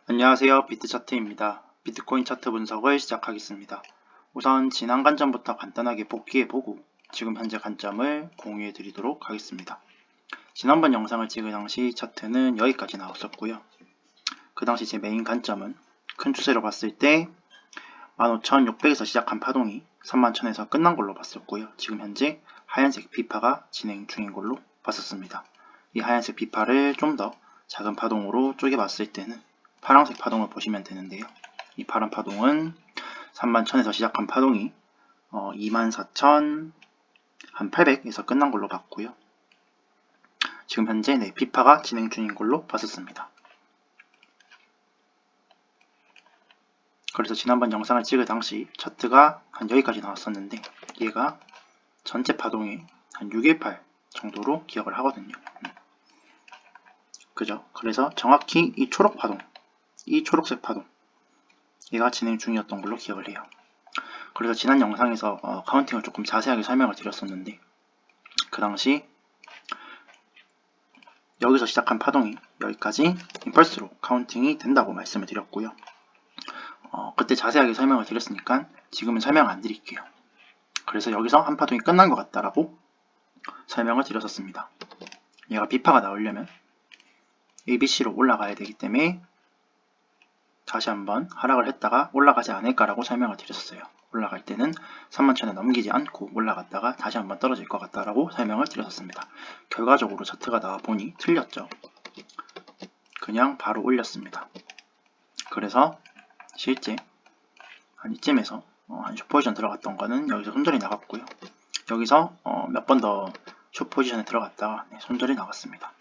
안녕하세요. 비트차트입니다. 비트코인 차트 분석을 시작하겠습니다. 우선 지난 관점부터 간단하게 복귀해보고 지금 현재 관점을 공유해 드리도록 하겠습니다. 지난번 영상을 찍을 당시 차트는 여기까지 나왔었고요. 그 당시 제 메인 관점은 큰 추세로 봤을 때 15,600에서 시작한 파동이 31,000에서 끝난 걸로 봤었고요. 지금 현재 하얀색 비파가 진행 중인 걸로 봤었습니다. 이 하얀색 비파를 좀 더 작은 파동으로 쪼개봤을 때는 파란색 파동을 보시면 되는데요. 이 파란 파동은 31,000에서 시작한 파동이 24,800에서 끝난 걸로 봤고요. 지금 현재 비파가 진행 중인 걸로 봤었습니다. 그래서 지난번 영상을 찍을 당시 차트가 한 여기까지 나왔었는데 얘가 전체 파동이 한 618 정도로 기억을 하거든요. 그죠? 그래서 정확히 이 초록 파동, 이 초록색 파동 얘가 진행 중이었던 걸로 기억을 해요. 그래서 지난 영상에서 카운팅을 조금 자세하게 설명을 드렸었는데 그 당시 여기서 시작한 파동이 여기까지 임펄스로 카운팅이 된다고 말씀을 드렸고요. 그때 자세하게 설명을 드렸으니까 지금은 설명 안 드릴게요. 그래서 여기서 한 파동이 끝난 것 같다라고 설명을 드렸었습니다. 얘가 비파가 나오려면 ABC로 올라가야 되기 때문에 다시 한번 하락을 했다가 올라가지 않을까라고 설명을 드렸어요. 올라갈 때는 31,000에 넘기지 않고 올라갔다가 다시 한번 떨어질 것 같다라고 설명을 드렸었습니다. 결과적으로 차트가 나와 보니 틀렸죠. 그냥 바로 올렸습니다. 그래서 실제 한 이쯤에서 한 숏포지션 들어갔던 거는 여기서 손절이 나갔고요. 여기서 몇 번 더 숏포지션에 들어갔다가 손절이 나갔습니다.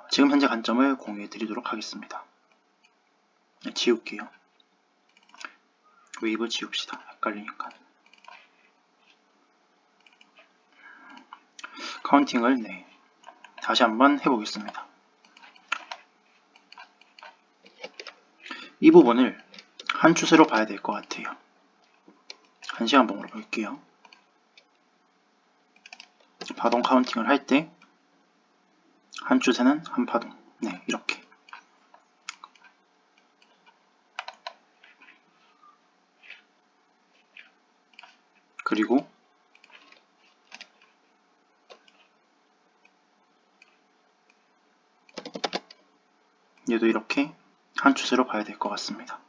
지금 현재 관점을 공유해 드리도록 하겠습니다. 지울게요. 웨이브 지웁시다. 헷갈리니까. 카운팅을 다시 한번 해보겠습니다. 이 부분을 한 추세로 봐야 될 것 같아요. 1시간 봉으로 볼게요. 파동 카운팅을 할 때 한 추세는 한 파동. 이렇게. 그리고 얘도 이렇게 한 추세로 봐야 될 것 같습니다.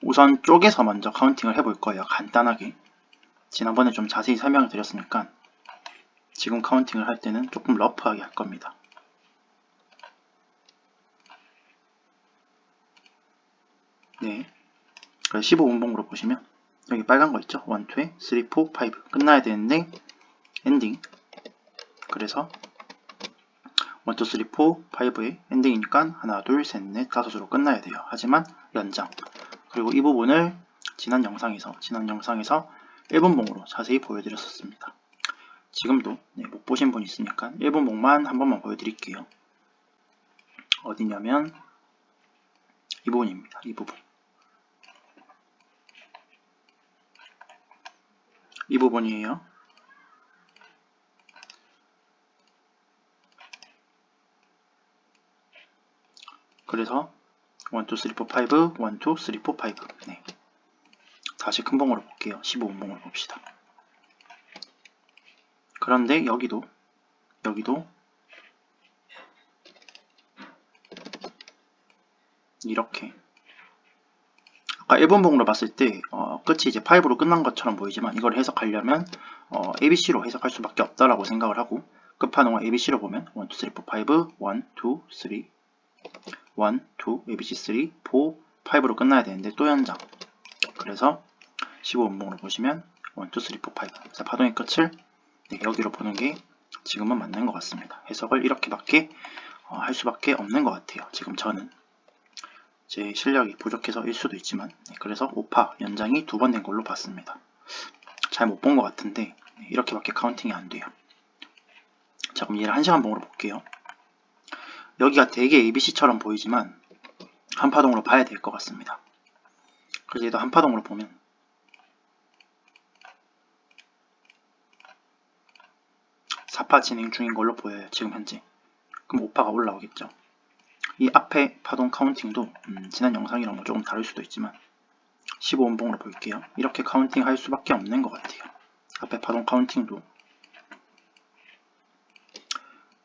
우선 쪼개서 먼저 카운팅을 해볼 거예요. 간단하게. 지난번에 좀 자세히 설명을 드렸으니까 지금 카운팅을 할 때는 조금 러프하게 할 겁니다. 그래서 15분봉으로 보시면 여기 빨간 거 있죠? 1, 2, 3, 4, 5 끝나야 되는데 엔딩. 그래서 1, 2, 3, 4, 5의 엔딩이니까 하나, 둘, 셋, 넷, 다섯으로 끝나야 돼요. 하지만 연장. 그리고 이 부분을 지난 영상에서 1분봉으로 자세히 보여드렸었습니다. 지금도 못 보신 분 있으니까 1분봉만 한 번만 보여드릴게요. 어디냐면 이 부분입니다. 이 부분. 이 부분이에요. 그래서 1, 2, 3, 4, 5, 1, 2, 3, 4, 5. 다시 큰 봉으로 볼게요. 15분봉으로 봅시다. 그런데 여기도 이렇게 아까 1분봉으로 봤을 때 끝이 이제 5로 끝난 것처럼 보이지만 이걸 해석하려면 ABC로 해석할 수밖에 없다라고 생각을 하고 끝판왕을 ABC로 보면 1, 2, 3, 4, 5, 1, 2, 3, 1, 2, ABC 3, 4, 5로 끝나야 되는데 또 연장. 그래서 15분봉으로 보시면 1, 2, 3, 4, 5. 그래서 파동의 끝을 여기로 보는 게 지금은 맞는 것 같습니다. 해석을 이렇게밖에 할 수밖에 없는 것 같아요. 지금 저는 제 실력이 부족해서일 수도 있지만 그래서 5파 연장이 2번 된 걸로 봤습니다. 잘 못 본 것 같은데 이렇게밖에 카운팅이 안 돼요. 자, 그럼 얘를 1시간 봉으로 볼게요. 여기가 되게 ABC처럼 보이지만 한파동으로 봐야 될 것 같습니다. 그래서 얘도 한파동으로 보면 사파 진행 중인 걸로 보여요. 지금 현재. 그럼 5파가 올라오겠죠. 이 앞에 파동 카운팅도 지난 영상이랑 뭐 조금 다를 수도 있지만 15원봉으로 볼게요. 이렇게 카운팅 할 수밖에 없는 것 같아요. 앞에 파동 카운팅도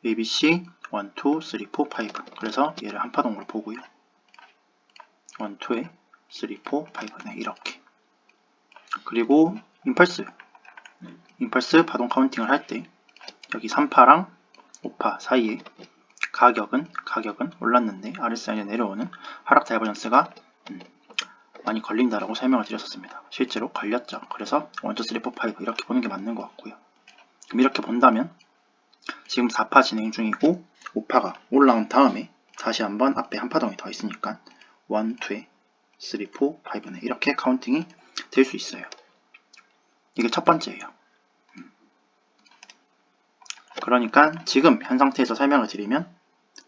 ABC 1, 2, 3, 4, 5 그래서 얘를 한 파동으로 보고요. 1, 2에 3, 4, 5 네, 이렇게. 그리고 임펄스 파동 카운팅을 할 때 여기 3파랑 5파 사이에 가격은 올랐는데 RSI에 내려오는 하락 다이버전스가 많이 걸린다라고 설명을 드렸었습니다. 실제로 걸렸죠. 그래서 1, 2, 3, 4, 5 이렇게 보는 게 맞는 것 같고요. 그럼 이렇게 본다면 지금 4파 진행 중이고 5파가 올라온 다음에 다시 한번 앞에 한 파동이 더 있으니까 1, 2에 3, 4, 5네 이렇게 카운팅이 될 수 있어요. 이게 첫 번째예요. 그러니까 지금 현 상태에서 설명을 드리면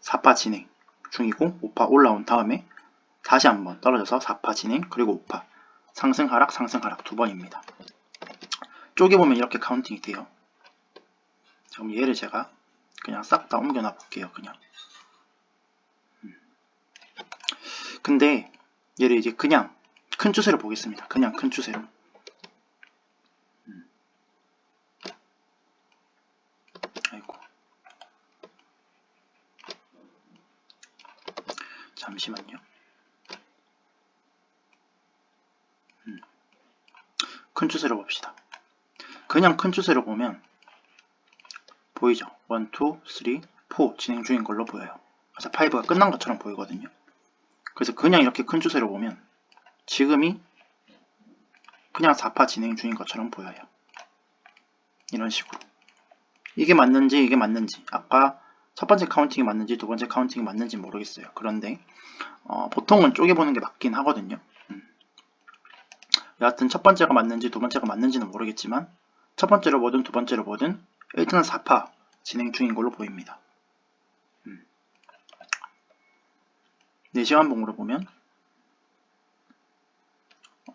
4파 진행 중이고 5파 올라온 다음에 다시 한번 떨어져서 4파 진행 그리고 5파 상승 하락 두 번입니다. 쪼개보면 이렇게 카운팅이 돼요. 그럼 얘를 제가 그냥 싹 다 옮겨 놔 볼게요. 그냥 근데 얘를 이제 그냥 큰 추세로 보겠습니다. 그냥 큰 추세로. 아이고 잠시만요. 큰 추세로 봅시다. 그냥 큰 추세로 보면 보이죠? 1, 2, 3, 4 진행 중인 걸로 보여요. 그래서 5가 끝난 것처럼 보이거든요. 그래서 그냥 이렇게 큰 추세로 보면 지금이 그냥 4파 진행 중인 것처럼 보여요. 이런 식으로. 이게 맞는지 아까 첫 번째 카운팅이 맞는지 두 번째 카운팅이 맞는지 모르겠어요. 그런데 보통은 쪼개보는 게 맞긴 하거든요. 여하튼 첫 번째가 맞는지 두 번째가 맞는지는 모르겠지만 첫 번째로 보든 두 번째로 보든 일단은 4파 진행 중인 걸로 보입니다. 4시간 봉으로 보면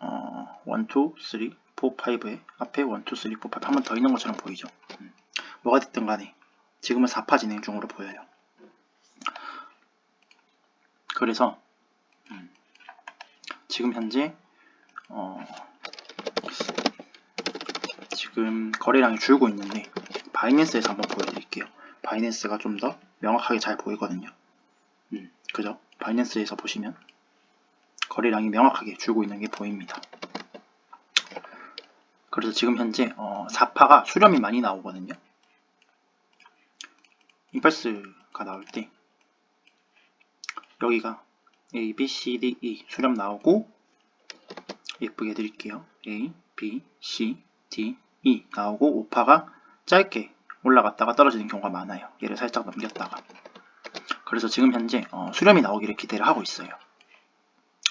1, 2, 3, 4, 5에 앞에 1, 2, 3, 4, 5 한 번 더 있는 것처럼 보이죠. 뭐가 됐든 간에 지금은 4파 진행 중으로 보여요. 그래서 지금 현재 지금 거래량이 줄고 있는데 바이낸스에서 한번 보여드릴게요. 바이낸스가 좀 더 명확하게 잘 보이거든요. 그죠? 바이낸스에서 보시면 거래량이 명확하게 줄고 있는 게 보입니다. 그래서 지금 현재 4파가 수렴이 많이 나오거든요. 임펄스가 나올 때 여기가 A, B, C, D, E 수렴 나오고 예쁘게 해드릴게요. A, B, C, D, E 나오고 5파가 짧게 올라갔다가 떨어지는 경우가 많아요. 얘를 살짝 넘겼다가. 그래서 지금 현재 수렴이 나오기를 기대를 하고 있어요.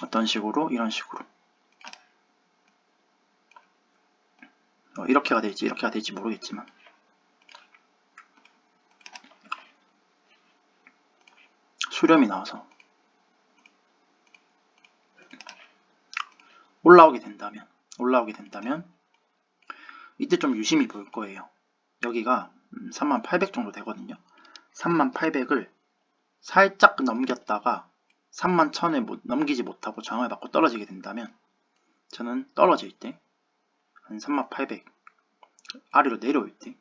어떤 식으로? 이런 식으로. 이렇게가 될지 모르겠지만 수렴이 나와서 올라오게 된다면 이때 좀 유심히 볼 거예요. 여기가 3800 정도 되거든요. 3800을 살짝 넘겼다가 31,000에 넘기지 못하고 저항을 받고 떨어지게 된다면 저는 떨어질 때 한 3800 아래로 내려올 때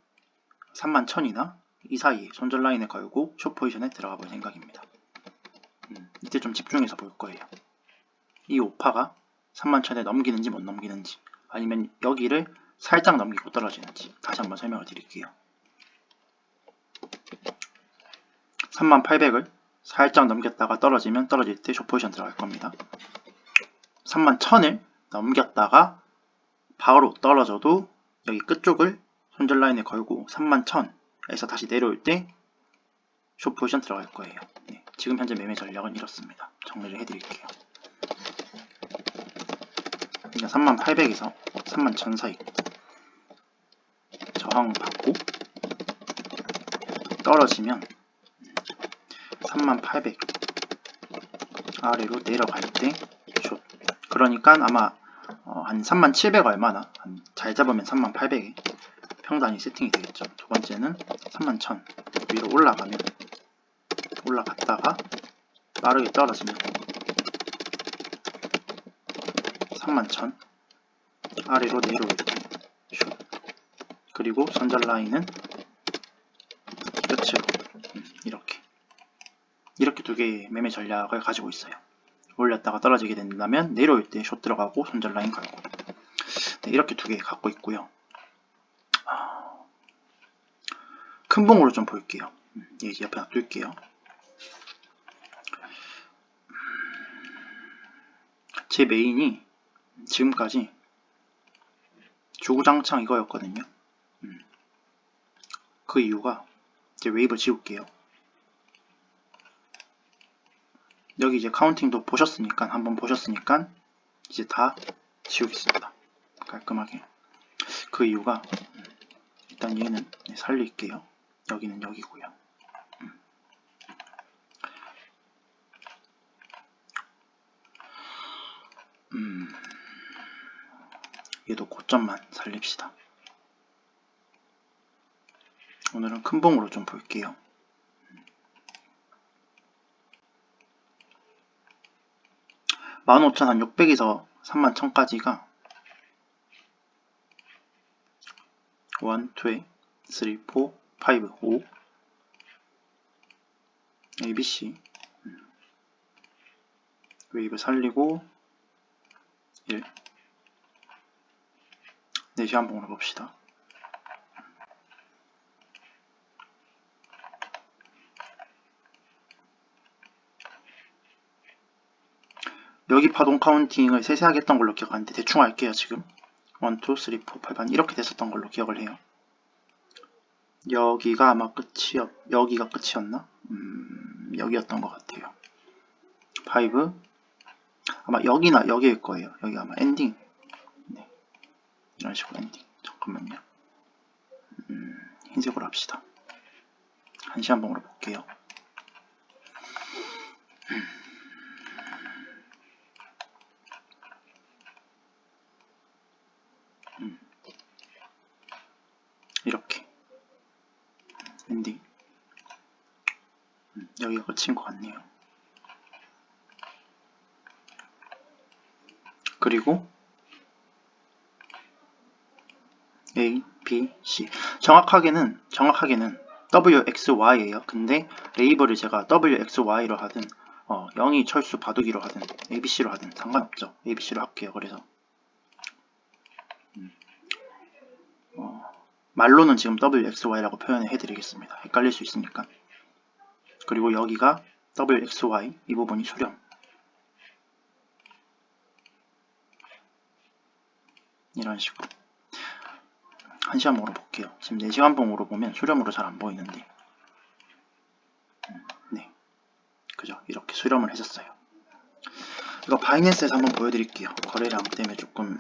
31,000이나 이 사이에 손절 라인을 걸고 숏 포지션에 들어가 볼 생각입니다. 이때 좀 집중해서 볼 거예요. 이 5파가 31,000에 넘기는지 못 넘기는지 아니면 여기를 살짝 넘기고 떨어지는지 다시 한번 설명을 드릴게요. 3800을 살짝 넘겼다가 떨어지면 떨어질 때 숏 포지션 들어갈 겁니다. 31,000을 넘겼다가 바로 떨어져도 여기 끝쪽을 손절 라인에 걸고 31,000에서 다시 내려올 때 숏 포지션 들어갈 거예요. 네, 지금 현재 매매 전략은 이렇습니다. 정리를 해드릴게요. 그러니까 3800에서 31,000 사이 저항 받고 떨어지면 3800 아래로 내려갈 때 숏. 그러니까 아마 한 3700 얼마나 잘 잡으면 3800에 평단이 세팅이 되겠죠. 두 번째는 31,000 위로 올라갔다가 빠르게 떨어지면 31,000 아래로 내려올 때 숏. 그리고 손절 라인은 끝으로 이렇게 두 개의 매매 전략을 가지고 있어요. 올렸다가 떨어지게 된다면 내려올 때 숏 들어가고 손절 라인 걸고. 네, 이렇게 두 개 갖고 있고요. 큰 봉으로 좀 볼게요. 이제 옆에 놔둘게요. 제 메인이 지금까지 주구장창 이거였거든요. 그 이유가 이제 웨이브 지울게요. 여기 이제 카운팅도 보셨으니까 한번 보셨으니까 이제 다 지우겠습니다. 깔끔하게. 그 이유가 일단 얘는 살릴게요. 여기는 여기고요. 얘도 고점만 살립시다. 오늘은 큰 봉으로 좀 볼게요. (15,600에서) 31,000까지가 1, 2, 3, 4, 5, 5 ABC 웨이브 살리고 1 4시간 봉으로 봅시다. 여기 파동 카운팅을 세세하게 했던 걸로 기억하는데 대충 할게요. 지금 1, 2, 3, 4, 5, 6 이렇게 됐었던 걸로 기억을 해요. 여기가 아마 여기가 끝이었나? 여기였던 것 같아요. 5 아마 여기나 여기일 거예요. 여기 아마 엔딩. 네. 이런 식으로 엔딩. 잠깐만요. 흰색으로 합시다. 1시간 봉으로 볼게요. 이렇게 엔딩. 여기가 끝인 것 같네요. 그리고 A, B, C 정확하게는 WXY예요. 근데 레이블을 제가 WXY로 하든 0이 철수 바둑이로 하든 ABC로 하든 상관없죠. ABC로 할게요. 그래서 말로는 지금 WXY라고 표현을 해드리겠습니다. 헷갈릴 수 있으니까. 그리고 여기가 WXY 이 부분이 수렴. 이런 식으로 1시간 봉으로 볼게요. 지금 4시간 봉으로 보면 수렴으로 잘 안 보이는데 네, 그죠? 이렇게 수렴을 해줬어요. 이거 바이낸스에서 한번 보여드릴게요. 거래량 때문에 조금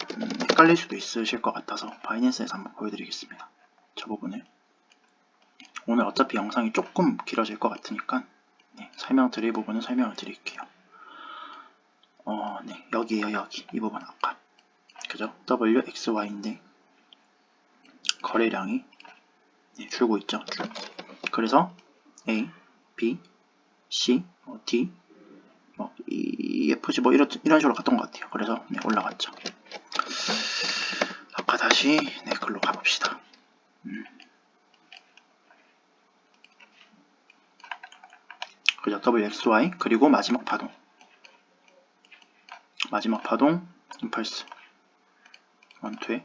헷갈릴 수도 있으실 것 같아서 바이낸스에서 한번 보여드리겠습니다. 저 부분을 오늘 어차피 영상이 조금 길어질 것 같으니까 설명드릴 부분은 설명을 드릴게요. 네, 여기에요. 여기 이 부분 아까 그죠? WXY인데 거래량이 줄고 있죠. 그래서 A, B, C, D, E, F, G 이런 식으로 갔던 것 같아요. 그래서 올라갔죠. 아까 다시 글로 가봅시다. 그죠? WXY 그리고 마지막 파동 임펄스 1, 2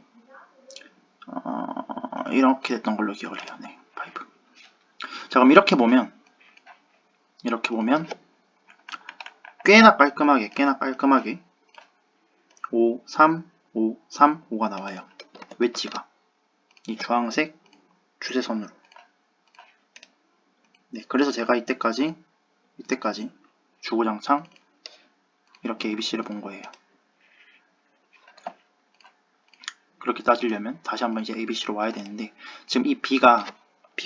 이렇게 됐던 걸로 기억을 해요. 네, 5. 자, 그럼 이렇게 보면 꽤나 깔끔하게 5, 3, 5, 3, 5가 나와요. 웨지가 이 주황색 주세선으로. 네, 그래서 제가 이때까지 주구장창 이렇게 ABC를 본 거예요. 그렇게 따지려면 다시 한번 이제 ABC로 와야 되는데 지금 이 B가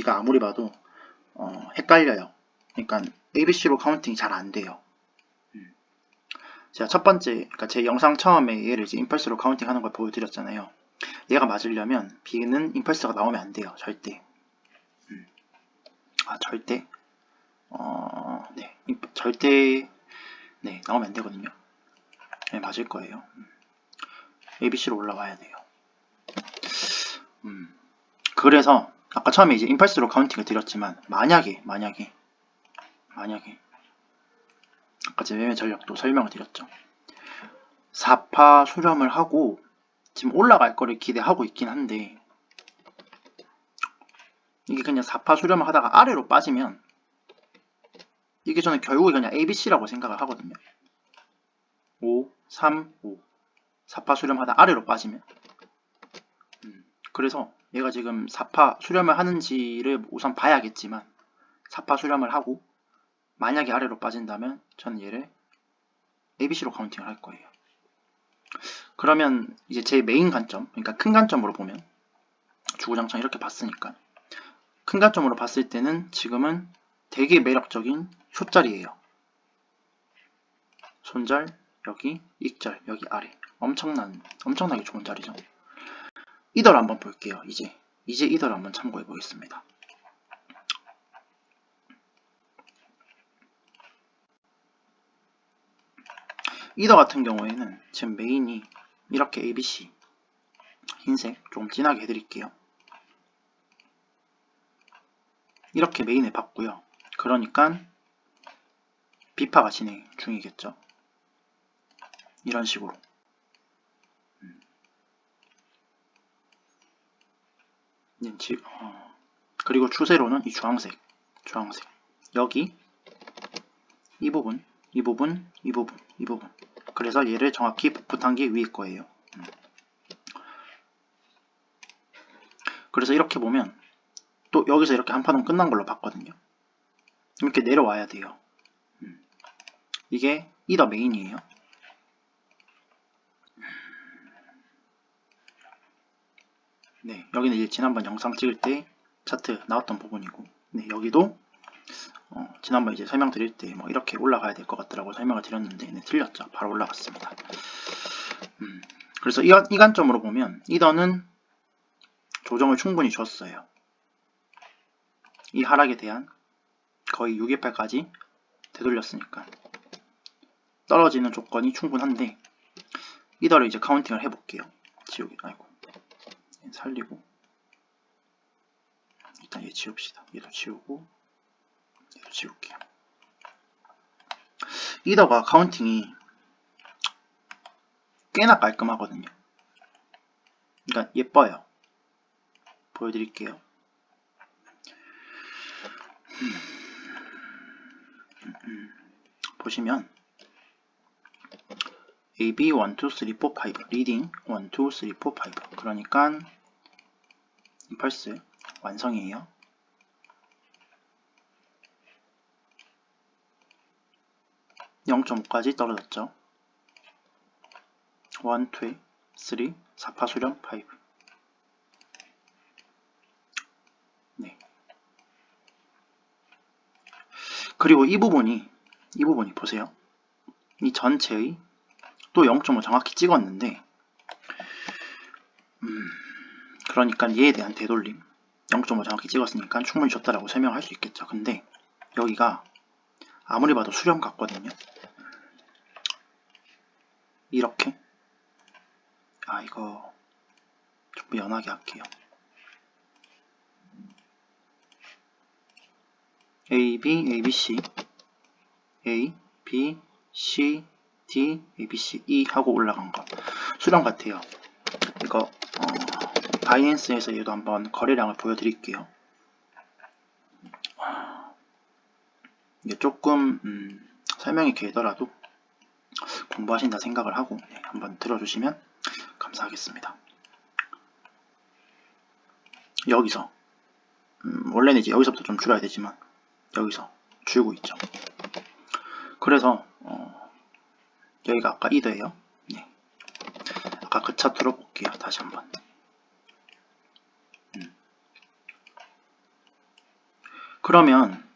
아무리 봐도 헷갈려요. 그러니까 ABC로 카운팅이 잘 안 돼요. 제가 첫 번째, 그러니까 제 영상 처음에 얘를 이제 임펄스로 카운팅하는 걸 보여드렸잖아요. 얘가 맞으려면 B는 임펄스가 나오면 안 돼요. 절대. 절대. 네, 절대 네, 나오면 안 되거든요. 네, 맞을 거예요. ABC로 올라와야 돼요. 그래서 아까 처음에 이제 임펄스로 카운팅을 드렸지만 만약에 아까 제 매매 전략도 설명을 드렸죠. 4파 수렴을 하고 지금 올라갈 거를 기대하고 있긴 한데 이게 그냥 4파 수렴을 하다가 아래로 빠지면 이게 저는 결국에 그냥 ABC라고 생각을 하거든요. 5, 3, 5 4파 수렴하다 아래로 빠지면 그래서 얘가 지금 4파 수렴을 하는지를 우선 봐야겠지만 4파 수렴을 하고 만약에 아래로 빠진다면 저는 얘를 ABC로 카운팅을 할 거예요. 그러면 이제 제 메인 관점, 그러니까 큰 관점으로 보면 주구장창 이렇게 봤으니까 큰 관점으로 봤을 때는 지금은 되게 매력적인 쇼자리예요. 손절, 여기, 익절, 여기 아래. 엄청나게 좋은 자리죠. 이더를 한번 볼게요. 이제 이더를 한번 참고해 보겠습니다. 이더 같은 경우에는 지금 메인이 이렇게 ABC 흰색 좀 진하게 해드릴게요. 이렇게 메인을 봤고요. 그러니까 비파가 진행 중이겠죠. 이런 식으로. 그리고 추세로는 이 주황색 여기 이 부분 그래서 얘를 정확히 복붙한 게 위일 거예요. 그래서 이렇게 보면 또 여기서 이렇게 한 판은 끝난 걸로 봤거든요. 이렇게 내려와야 돼요. 이게 이더 메인이에요. 네, 여기는 이제 지난번 영상 찍을 때 차트 나왔던 부분이고, 네, 여기도 지난번 이제 설명드릴 때 뭐 이렇게 올라가야 될 것 같더라고 설명을 드렸는데, 네, 틀렸죠. 바로 올라갔습니다. 그래서 이 관점으로 보면 이더는 조정을 충분히 줬어요. 이 하락에 대한 거의 628까지 되돌렸으니까 떨어지는 조건이 충분한데 이더를 이제 카운팅을 해볼게요. 살리고 일단 얘 지웁시다. 얘도 지우고 얘도 지울게요. 이더가 카운팅이 꽤나 깔끔하거든요. 그러니까 예뻐요. 보여드릴게요. 보시면 AB 1, 2, 3, 4, 5 리딩 1, 2, 3, 4, 5 그러니까 임펄스 완성이에요. (0.5) 까지 떨어졌죠. 1, 2, 3, 4파 수렴 5 네. 그리고 이 부분이 보세요. 이 전체의 또 0.5 정확히 찍었는데 그러니까 얘에 대한 되돌림 0.5 정확히 찍었으니까 충분히 줬다라고 설명할 수 있겠죠. 근데 여기가 아무리 봐도 수렴 같거든요. 이렇게 이거 좀 연하게 할게요. A, B, A, B, C A, B, C, D, A, B, C, E 하고 올라간 거 수렴 같아요. 이거 바이낸스에서 얘도 한번 거래량을 보여드릴게요. 이게 조금 설명이 길더라도 공부하신다 생각을 하고 한번 들어주시면 감사하겠습니다. 여기서 원래는 이제 여기서부터 좀 줄여야 되지만 여기서 줄고 있죠. 그래서 여기가 아까 이더예요. 네. 아까 그 차트로 볼게요. 다시 한번. 그러면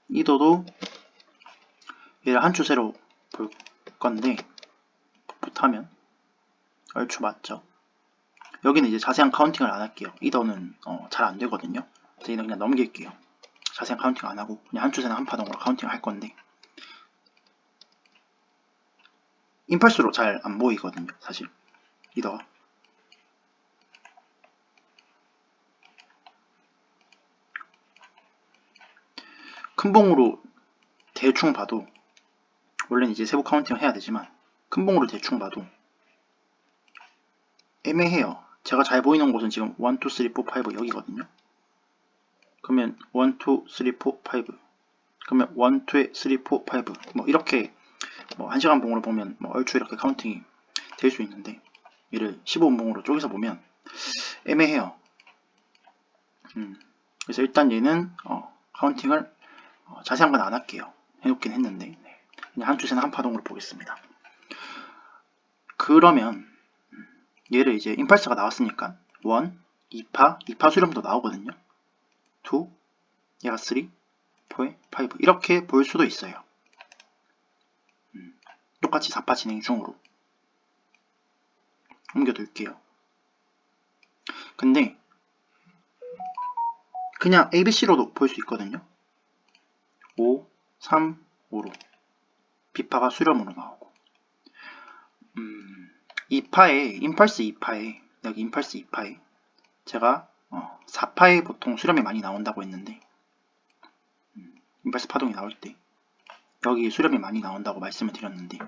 이더도 얘를 한 추세로 볼 건데 복붙하면 얼추 맞죠. 여기는 이제 자세한 카운팅을 안 할게요. 이더는 잘 안 되거든요. 저희는 그냥 넘길게요. 자세한 카운팅 안 하고 그냥 한 추세나 한 파동으로 카운팅을 할 건데, 임펄스로 잘 안 보이거든요, 사실 리더가. 큰 봉으로 대충 봐도, 원래는 이제 세부 카운팅을 해야 되지만 큰 봉으로 대충 봐도 애매해요. 제가 잘 보이는 곳은 지금 1, 2, 3, 4, 5 여기거든요. 그러면 1, 2, 3, 4, 5 그러면 1, 2, 3, 4, 5 뭐 이렇게 뭐 1시간 봉으로 보면 뭐 얼추 이렇게 카운팅이 될 수 있는데, 얘를 15분 봉으로 쪼개서 보면 애매해요. 그래서 일단 얘는 카운팅을 자세한 건 안 할게요. 해놓긴 했는데, 네. 그냥 한 추세나 한 파동으로 보겠습니다. 그러면 얘를 이제 임펄스가 나왔으니까 1, 2파 수렴도 나오거든요. 2, 얘가 3, 4, 5 이렇게 볼 수도 있어요. 똑같이 4파 진행 중으로 옮겨둘게요. 근데 그냥 ABC로도 볼 수 있거든요. 5, 3, 5로 B파가 수렴으로 나오고, 2파에 임펄스 2파에 여기 임펄스 2파에 제가 4파에 보통 수렴이 많이 나온다고 했는데, 임펄스 파동이 나올 때 여기 수렴이 많이 나온다고 말씀을 드렸는데,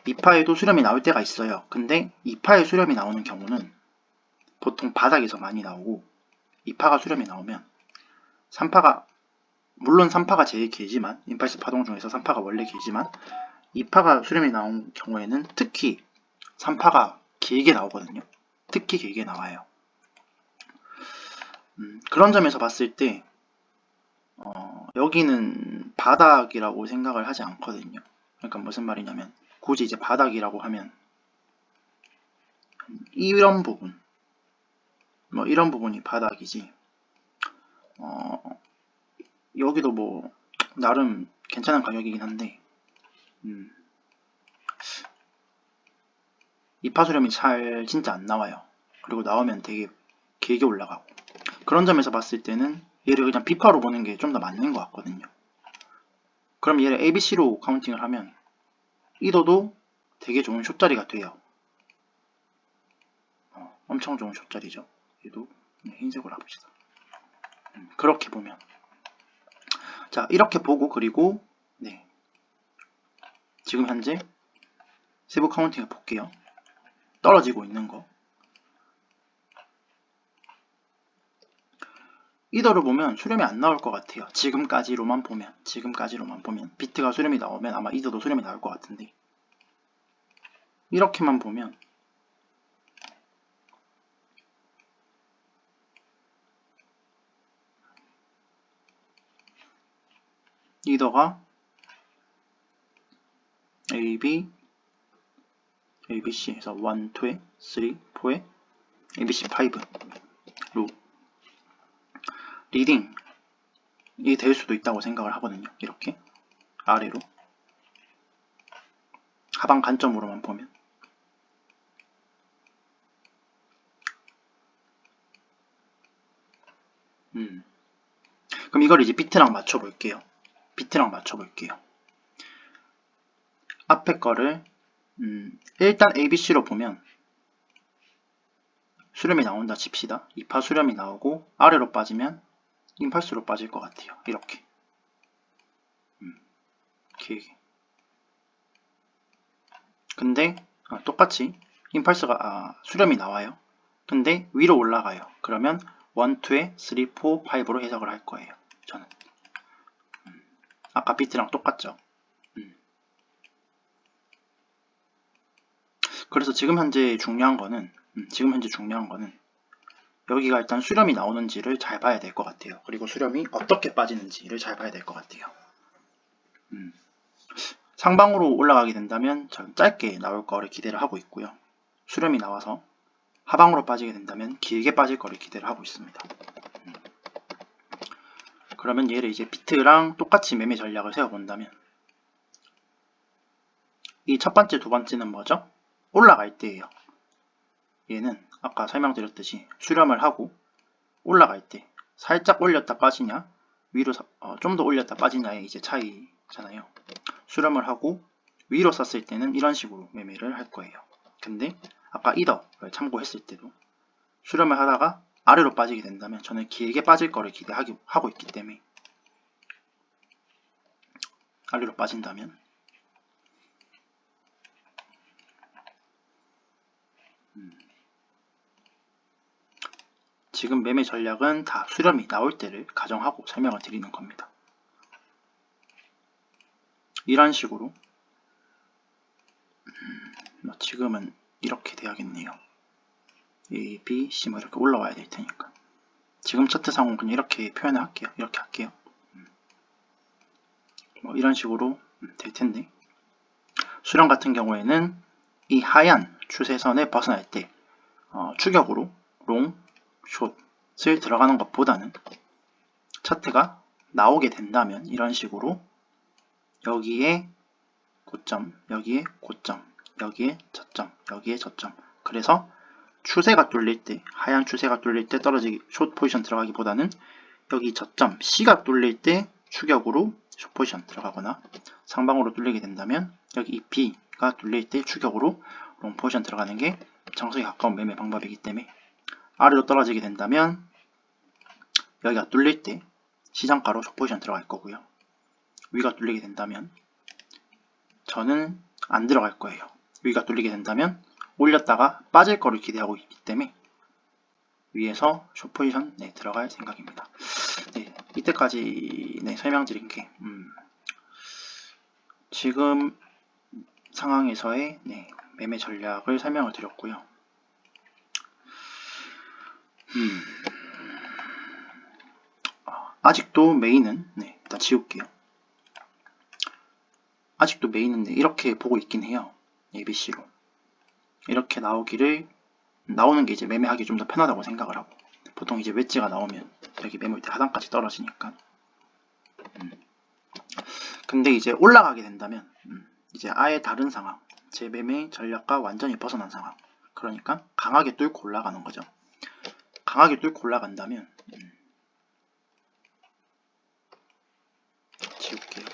2파에도 수렴이 나올 때가 있어요. 근데 2파에 수렴이 나오는 경우는 보통 바닥에서 많이 나오고, 2파가 수렴이 나오면 3파가, 물론 3파가 제일 길지만, 임펄스 파동 중에서 3파가 원래 길지만 2파가 수렴이 나온 경우에는 특히 3파가 길게 나오거든요. 특히 길게 나와요. 그런 점에서 봤을 때 여기는 바닥이라고 생각을 하지 않거든요. 그러니까 무슨 말이냐면, 굳이 이제 바닥이라고 하면 이런 부분, 뭐 이런 부분이 바닥이지, 여기도 뭐 나름 괜찮은 가격이긴 한데, 2파 수렴이 잘 진짜 안 나와요. 그리고 나오면 되게 길게 올라가고, 그런 점에서 봤을 때는 얘를 그냥 B파로 보는 게 좀 더 맞는 것 같거든요. 그럼 얘를 ABC로 카운팅을 하면 이도도 되게 좋은 숏자리가 돼요. 엄청 좋은 숏자리죠. 얘도 흰색으로 합시다. 그렇게 보면, 자 이렇게 보고, 그리고 네, 지금 현재 세부 카운팅을 볼게요. 떨어지고 있는 거, 이더를 보면 수렴이 안 나올 것 같아요. 지금까지로만 보면 비트가 수렴이 나오면 아마 이더도 수렴이 나올 것 같은데, 이렇게만 보면 이더가 AB, ABC에서 1, 2에 3, 4에 ABC 5로 리딩이 될 수도 있다고 생각을 하거든요. 이렇게 아래로 하방 관점으로만 보면. 그럼 이걸 이제 비트랑 맞춰볼게요. 앞에 거를 일단 ABC로 보면 수렴이 나온다 칩시다. 2파 수렴이 나오고 아래로 빠지면 임펄스로 빠질 것 같아요. 이렇게 길게. 근데 똑같이 임펄스가 수렴이 나와요. 근데 위로 올라가요. 그러면 1, 2에 3, 4, 5로 해석을 할 거예요. 저는 아까 비트랑 똑같죠. 그래서 지금 현재 중요한 거는 여기가 일단 수렴이 나오는지를 잘 봐야 될 것 같아요. 그리고 수렴이 어떻게 빠지는지를 잘 봐야 될 것 같아요. 상방으로 올라가게 된다면 저는 짧게 나올 거를 기대를 하고 있고요. 수렴이 나와서 하방으로 빠지게 된다면 길게 빠질 거를 기대를 하고 있습니다. 그러면 얘를 이제 비트랑 똑같이 매매 전략을 세워본다면, 이 첫 번째, 두 번째는 뭐죠? 올라갈 때예요. 얘는 아까 설명드렸듯이 수렴을 하고 올라갈 때 살짝 올렸다 빠지냐, 위로 좀 더 올렸다 빠지냐의 이제 차이잖아요. 수렴을 하고 위로 쐈을 때는 이런 식으로 매매를 할 거예요. 근데 아까 이더를 참고했을 때도 수렴을 하다가 아래로 빠지게 된다면 저는 길게 빠질 거를 기대하고 있기 때문에 아래로 빠진다면 지금 매매 전략은 다 수렴이 나올 때를 가정하고 설명을 드리는 겁니다. 이런 식으로 지금은 이렇게 돼야겠네요. A, B, C 뭐 이렇게 올라와야 될 테니까 지금 차트상은 그냥 이렇게 표현을 할게요. 이렇게 할게요. 뭐 이런 식으로 될 텐데 수렴 같은 경우에는 이 하얀 추세선을 벗어날 때 추격으로 롱, 숏을 들어가는 것보다는 차트가 나오게 된다면 이런 식으로 여기에 고점, 여기에 고점, 여기에 저점, 여기에 저점. 그래서 추세가 뚫릴 때, 하얀 추세가 뚫릴 때 떨어지기, 숏 포지션 들어가기보다는 여기 저점 C가 뚫릴 때 추격으로 숏 포지션 들어가거나 상방으로 뚫리게 된다면 여기 이 B가 뚫릴 때 추격으로 롱 포지션 들어가는 게 정석에 가까운 매매 방법이기 때문에 아래로 떨어지게 된다면 여기가 뚫릴 때 시장가로 숏 포지션 들어갈 거고요. 위가 뚫리게 된다면 저는 안 들어갈 거예요. 위가 뚫리게 된다면 올렸다가 빠질 거를 기대하고 있기 때문에 위에서 숏 포지션 들어갈 생각입니다. 네, 이때까지 설명드린 게 지금 상황에서의 매매 전략을 설명을 드렸고요. 아직도 메인은 일단 지울게요. 아직도 메인은 이렇게 보고 있긴 해요. ABC로 이렇게 나오는 게 이제 매매하기 좀 더 편하다고 생각을 하고 보통 이제 웨지가 나오면 여기 매물대 하단까지 떨어지니까 근데 이제 올라가게 된다면 이제 아예 다른 상황 제 매매 전략과 완전히 벗어난 상황 그러니까 강하게 뚫고 올라가는 거죠. 강하게 뚫고 올라간다면 지울게요.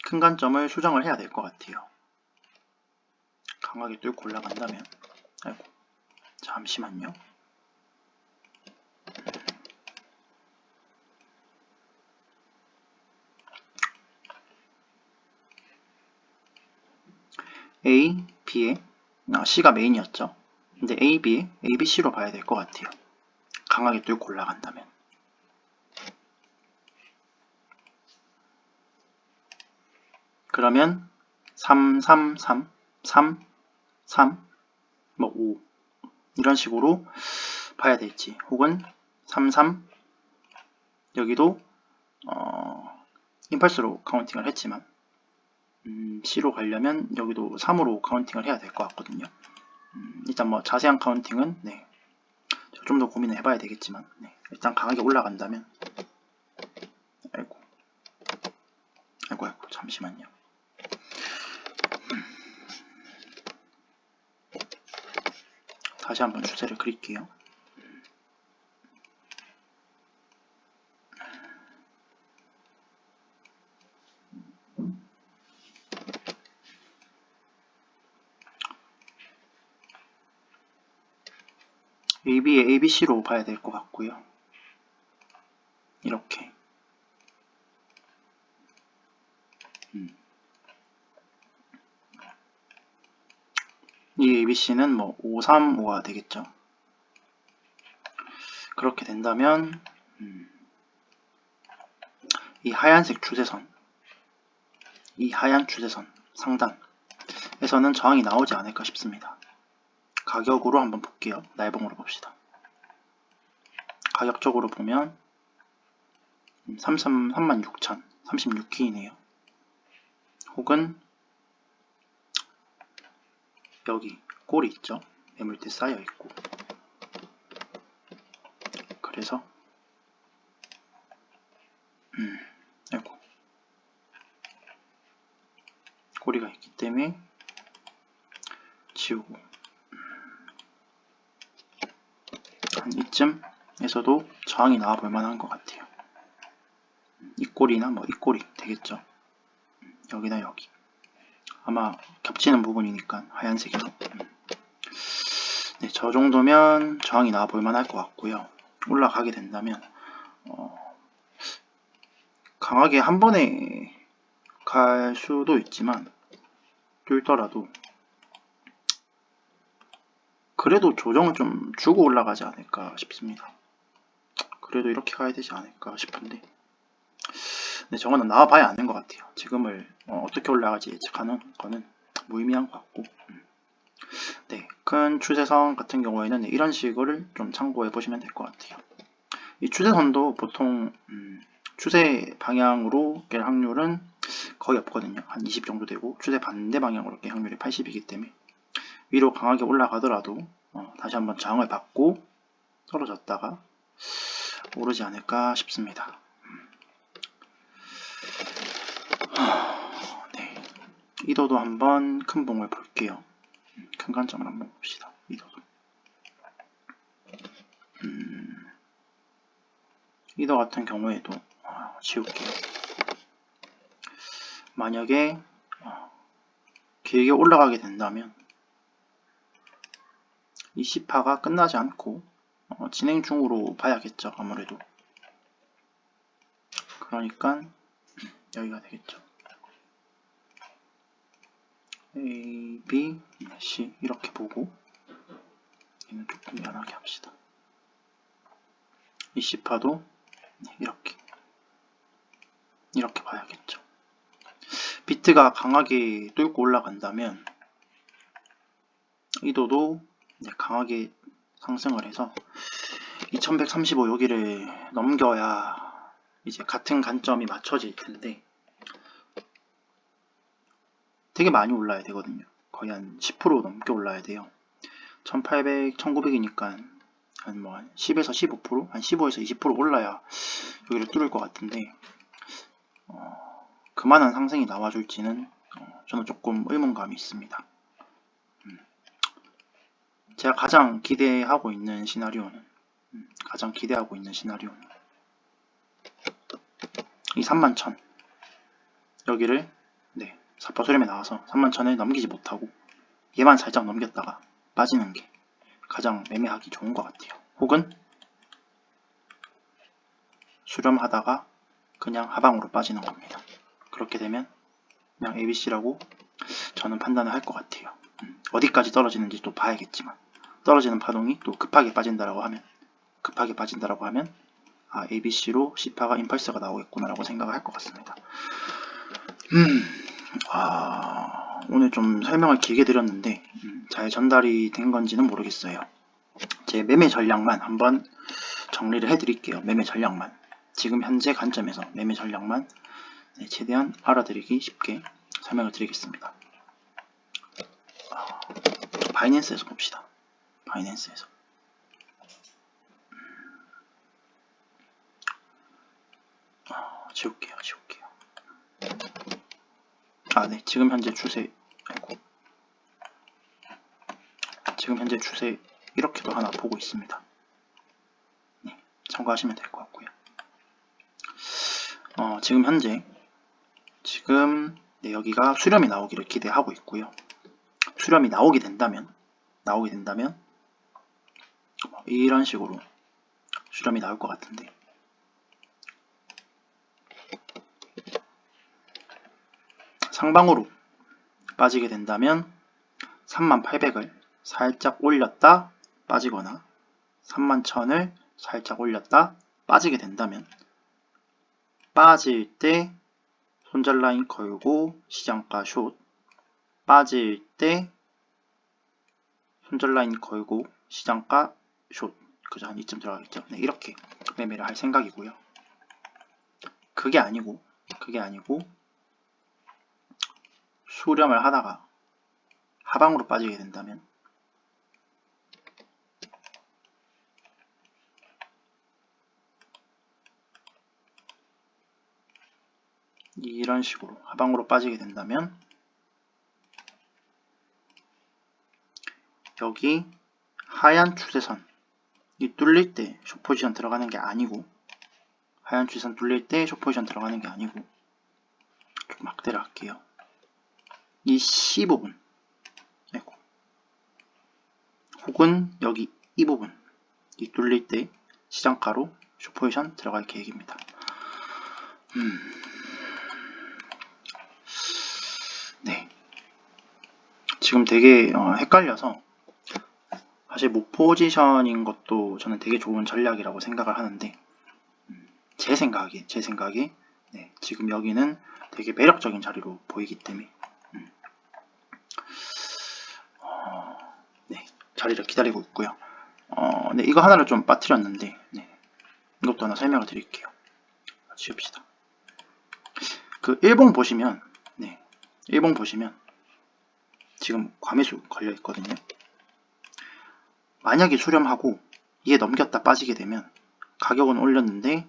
큰 관점을 수정을 해야 될 것 같아요. 강하게 뚫고 올라간다면 아이고 잠시만요. A, B에 C가 메인이었죠. 근데 A, B에 A, B, C로 봐야 될 것 같아요. 강하게 뚫고 올라간다면 그러면 3, 3, 3, 3, 3, 뭐 5 이런 식으로 봐야 될지 혹은 3, 3 여기도 임펄스로 카운팅을 했지만 C로 가려면 여기도 3으로 카운팅을 해야 될 것 같거든요. 일단 뭐 자세한 카운팅은 좀 더 고민을 해봐야 되겠지만 일단 강하게 올라간다면 아이고 잠시만요. 다시 한번 추세를 그릴게요. AB에 ABC로 봐야 될 것 같고요. 이렇게 이 ABC는 뭐 5, 3, 5가 되겠죠. 그렇게 된다면 이 하얀색 추세선 이 하얀 추세선 상단에서는 저항이 나오지 않을까 싶습니다. 가격으로 한번 볼게요. 날봉으로 봅시다. 가격적으로 보면 36,000 36키이네요. 혹은 여기 골이 있죠. 매물대 쌓여있고 그래서 아이고 꼬리가 있기 때문에 지우고 한 이쯤에서도 저항이 나와 볼 만한 것 같아요. 이 꼬리나 뭐 이 꼬리 되겠죠. 여기나 여기. 아마 겹치는 부분이니까 하얀색이로. 네, 저 정도면 저항이 나와 볼 만할 것 같고요. 올라가게 된다면 강하게 한 번에 갈 수도 있지만 뚫더라도 그래도 조정을 좀 주고 올라가지 않을까 싶습니다. 그래도 이렇게 가야 되지 않을까 싶은데 네, 저거는 나와봐야 아는 것 같아요. 지금을 어떻게 올라갈지 예측하는 거는 무의미한 것 같고 네, 큰 추세선 같은 경우에는 이런 식을 좀 참고해 보시면 될 것 같아요. 이 추세선도 보통 추세 방향으로 깰 확률은 거의 없거든요. 한 20 정도 되고 추세 반대 방향으로 깰 확률이 80이기 때문에 위로 강하게 올라가더라도 다시 한번 저항을 받고 떨어졌다가 오르지 않을까 싶습니다. 네, 이도도 한번 큰 봉을 볼게요. 큰 관점을 한번 봅시다. 이도도. 이도 같은 경우에도 지울게요. 만약에 길게 올라가게 된다면 이 C파가 끝나지 않고 진행 중으로 봐야겠죠. 아무래도. 그러니까 여기가 되겠죠. A, B, C 이렇게 보고 얘는 조금 연하게 합시다. 이 C파도 이렇게 봐야겠죠. 비트가 강하게 뚫고 올라간다면 이도도 강하게 상승을 해서 2135 여기를 넘겨야 이제 같은 관점이 맞춰질 텐데 되게 많이 올라야 되거든요. 거의 한 10% 넘게 올라야 돼요. 1800, 1900이니까 한 10에서 15%? 한 15에서 20% 올라야 여기를 뚫을 것 같은데 그만한 상승이 나와줄지는 저는 조금 의문감이 있습니다. 제가 가장 기대하고 있는 시나리오는 이 31,000 여기를 사파 수렴에 나와서 31,000을 넘기지 못하고 얘만 살짝 넘겼다가 빠지는 게 가장 매매하기 좋은 것 같아요. 혹은 수렴하다가 그냥 하방으로 빠지는 겁니다. 그렇게 되면 그냥 ABC라고 저는 판단을 할 것 같아요. 어디까지 떨어지는지 또 봐야겠지만 떨어지는 파동이 또 급하게 빠진다라고 하면 ABC로 C파가 임펄스가 나오겠구나 라고 생각을 할 것 같습니다. 오늘 좀 설명을 길게 드렸는데 잘 전달이 된 건지는 모르겠어요. 제 매매 전략만 한번 정리를 해드릴게요. 매매 전략만 지금 현재 관점에서 매매 전략만 최대한 알아들이기 쉽게 설명을 드리겠습니다. 바이낸스에서 봅시다. 바이낸스에서 지울게요. 네, 지금 현재 추세 이렇게도 하나 보고 있습니다. 네, 참고하시면 될 것 같고요. 지금 현재 여기가 수렴이 나오기를 기대하고 있고요. 수렴이 나오게 된다면 이런 식으로 수렴이 나올 것 같은데 상방으로 빠지게 된다면 3800을 살짝 올렸다 빠지거나 31,000을 살짝 올렸다 빠지게 된다면 빠질 때 손절 라인 걸고 시장가 숏, 빠질 때 손절 라인 걸고 시장가 숏, 그죠? 한 이쯤 들어가겠죠. 네, 이렇게 매매를 할 생각이고요. 그게 아니고 수렴을 하다가 하방으로 빠지게 된다면 이런 식으로 하방으로 빠지게 된다면 여기 하얀 추세선 이 뚫릴 때 숏포지션 들어가는 게 아니고, 하얀 추세선 뚫릴 때 숏포지션 들어가는 게 아니고, 좀 막대를 할게요. 이 C 부분, 아이고. 혹은 여기 이 부분, 이 뚫릴 때 시장가로 숏포지션 들어갈 계획입니다. 네. 지금 되게 헷갈려서 사실 목포지션인 것도 저는 되게 좋은 전략이라고 생각을 하는데, 제 생각에 네, 지금 여기는 되게 매력적인 자리로 보이기 때문에 네, 자리를 기다리고 있고요. 네, 이거 하나를 좀 빠뜨렸는데, 네, 이것도 하나 설명을 드릴게요. 지웁시다. 그 일봉 보시면, 네, 일봉 보시면 지금 과매수 걸려 있거든요. 만약에 수렴하고 이게 넘겼다 빠지게 되면 가격은 올렸는데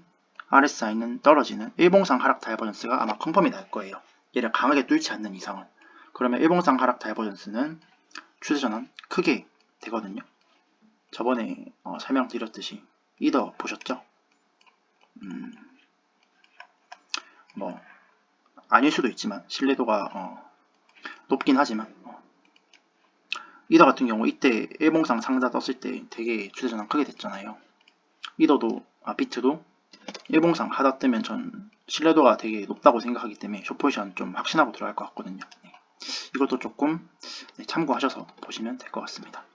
RSI는 떨어지는 일봉상 하락 다이버전스가 아마 컨펌이 날 거예요. 얘를 강하게 뚫지 않는 이상은. 그러면 일봉상 하락 다이버전스는 추세전환 크게 되거든요. 저번에 설명드렸듯이 이더 보셨죠? 뭐 아닐 수도 있지만 신뢰도가 높긴 하지만 이더 같은 경우 이때 일봉상 상자 떴을 때 되게 추세전환 크게 됐잖아요. 이더도 비트도 일봉상 하다 뜨면 전 신뢰도가 되게 높다고 생각하기 때문에 숏포지션 좀 확신하고 들어갈 것 같거든요. 네. 이것도 조금 참고하셔서 보시면 될 것 같습니다.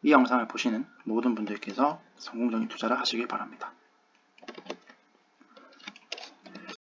이 영상을 보시는 모든 분들께서 성공적인 투자를 하시길 바랍니다.